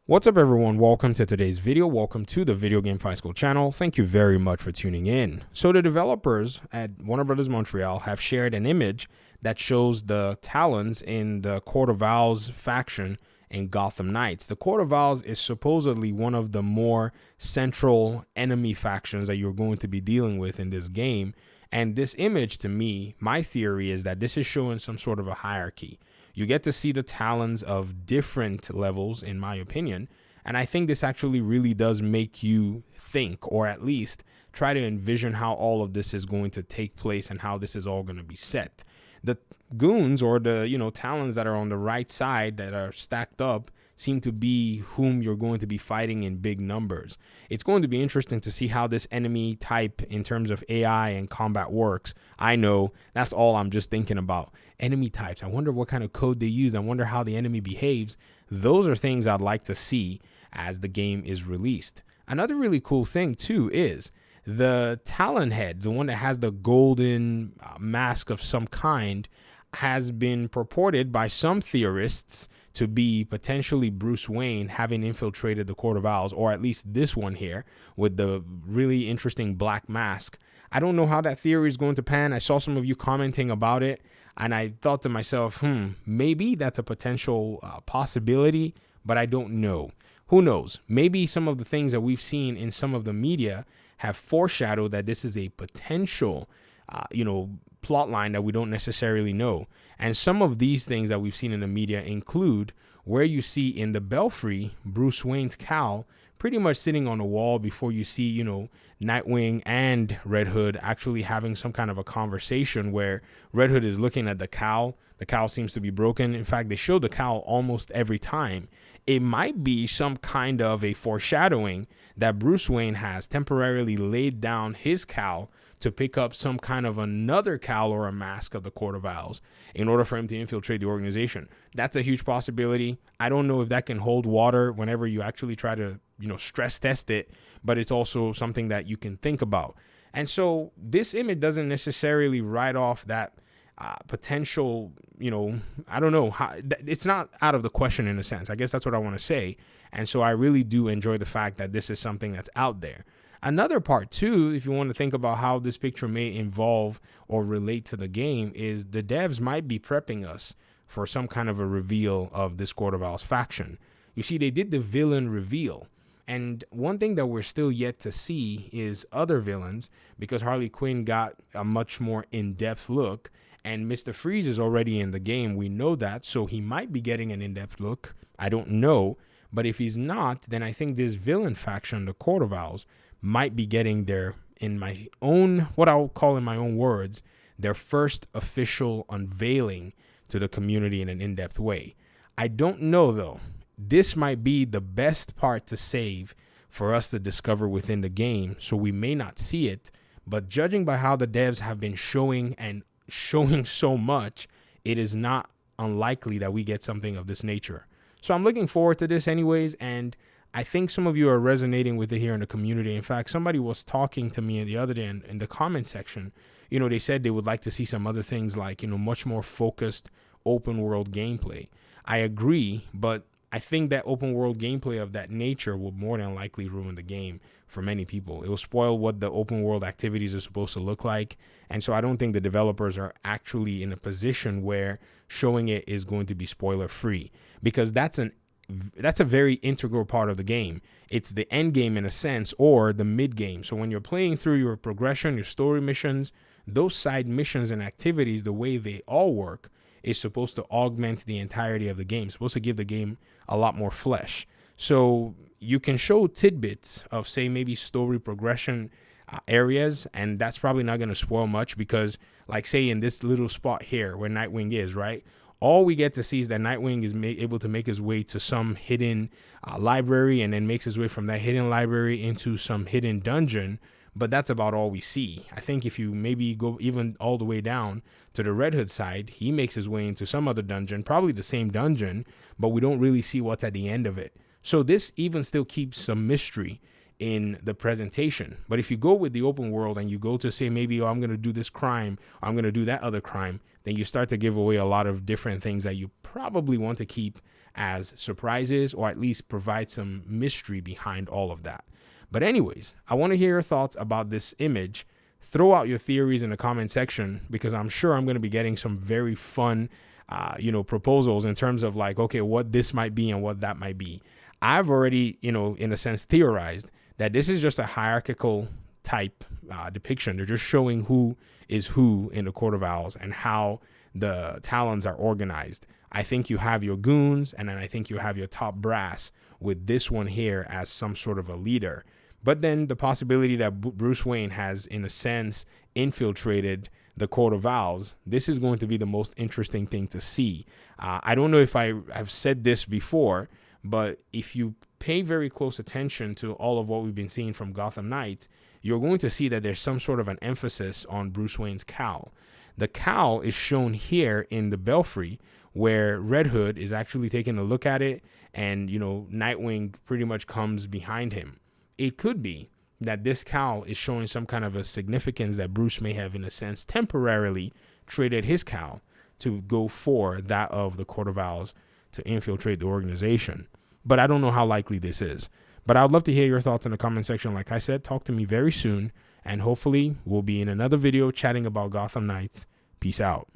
What's up everyone, welcome to today's video. Welcome to the Video Game Fight School channel. Thank you very much for tuning in. So the developers at Warner Bros. Montreal have shared an image that shows the Talons in the Court of Owls faction in Gotham Knights. The Court of Owls is supposedly one of the more central enemy factions that you're going to be dealing with in this game. And this image, to me, my theory is that this is showing some sort of a hierarchy. You get to see the Talons of different levels, in my opinion. And I think this actually really does make you think, or at least try to envision how all of this is going to take place and how this is all going to be set. The goons, or the Talons that are on the right side that are stacked up, seem to be whom you're going to be fighting in big numbers. It's going to be interesting to see how this enemy type in terms of AI and combat works. I know that's all I'm just thinking about. Enemy types. I wonder what kind of code they use. I wonder how the enemy behaves. Those are things I'd like to see as the game is released. Another really cool thing too is the Talon head, the one that has the golden mask of some kind, has been purported by some theorists to be potentially Bruce Wayne having infiltrated the Court of Owls, or at least this one here with the really interesting black mask. I don't know how that theory is going to pan. I saw some of you commenting about it, and I thought to myself, maybe that's a potential possibility, but I don't know. Who knows? Maybe some of the things that we've seen in some of the media have foreshadowed that this is a potential, plot line that we don't necessarily know. And some of these things that we've seen in the media include where you see in the Belfry Bruce Wayne's cowl pretty much sitting on a wall before you see, Nightwing and Red Hood actually having some kind of a conversation where Red Hood is looking at the cowl. The cowl seems to be broken. In fact, they show the cowl almost every time. It might be some kind of a foreshadowing that Bruce Wayne has temporarily laid down his cowl to pick up some kind of another cowl or a mask of the Court of Owls in order for him to infiltrate the organization. That's a huge possibility. I don't know if that can hold water whenever you actually try to, stress test it, but it's also something that you can think about. And so this image doesn't necessarily write off that potential, I don't know how, it's not out of the question in a sense. I guess that's what I want to say. And so I really do enjoy the fact that this is something that's out there. Another part too, if you want to think about how this picture may involve or relate to the game, is the devs might be prepping us for some kind of a reveal of this Court of Owls faction. You see, they did the villain reveal. And one thing that we're still yet to see is other villains, because Harley Quinn got a much more in-depth look, and Mr. Freeze is already in the game. We know that, so he might be getting an in-depth look. I don't know. But if he's not, then I think this villain faction, the Court of Owls, might be getting their, in my own, what I'll call in my own words, their first official unveiling to the community in an in-depth way. I don't know though. This might be the best part to save for us to discover within the game, so we may not see it, but judging by how the devs have been showing so much, it is not unlikely that we get something of this nature. So I'm looking forward to this anyways, and I think some of you are resonating with it here in the community. In fact, somebody was talking to me the other day in the comment section. They said they would like to see some other things like, much more focused open world gameplay. I agree, but I think that open world gameplay of that nature will more than likely ruin the game for many people. It will spoil what the open world activities are supposed to look like. And so I don't think the developers are actually in a position where showing it is going to be spoiler free, because that's a very integral part of the game. It's the end game in a sense, or the mid game. So when you're playing through your progression, your story missions, those side missions and activities, the way they all work is supposed to augment the entirety of the game, supposed to give the game a lot more flesh. So you can show tidbits of, say, maybe story progression areas, and that's probably not going to spoil much, because like, say, in this little spot here where Nightwing is, right? All we get to see is that Nightwing is able to make his way to some hidden library, and then makes his way from that hidden library into some hidden dungeon. But that's about all we see. I think if you maybe go even all the way down to the Red Hood side, he makes his way into some other dungeon, probably the same dungeon, but we don't really see what's at the end of it. So this even still keeps some mystery in the presentation. But if you go with the open world and you go to say maybe, oh, I'm going to do this crime, or I'm going to do that other crime, then you start to give away a lot of different things that you probably want to keep as surprises, or at least provide some mystery behind all of that. But anyways, I want to hear your thoughts about this image. Throw out your theories in the comment section, because I'm sure I'm going to be getting some very fun proposals in terms of like, okay, what this might be and what that might be. I've already, in a sense, theorized that this is just a hierarchical type depiction. They're just showing who is who in the Court of Owls and how the Talons are organized. I think you have your goons, and then I think you have your top brass, with this one here as some sort of a leader. But then the possibility that Bruce Wayne has, in a sense, infiltrated the Court of Owls, this is going to be the most interesting thing to see. I don't know if I have said this before, but if you pay very close attention to all of what we've been seeing from Gotham Knights, you're going to see that there's some sort of an emphasis on Bruce Wayne's cowl. The cowl is shown here in the Belfry, where Red Hood is actually taking a look at it, and, Nightwing pretty much comes behind him. It could be that this cowl is showing some kind of a significance that Bruce may have, in a sense, temporarily traded his cowl to go for that of the Court of Owls to infiltrate the organization. But I don't know how likely this is. But I'd love to hear your thoughts in the comment section. Like I said, talk to me very soon, and hopefully we'll be in another video chatting about Gotham Knights. Peace out.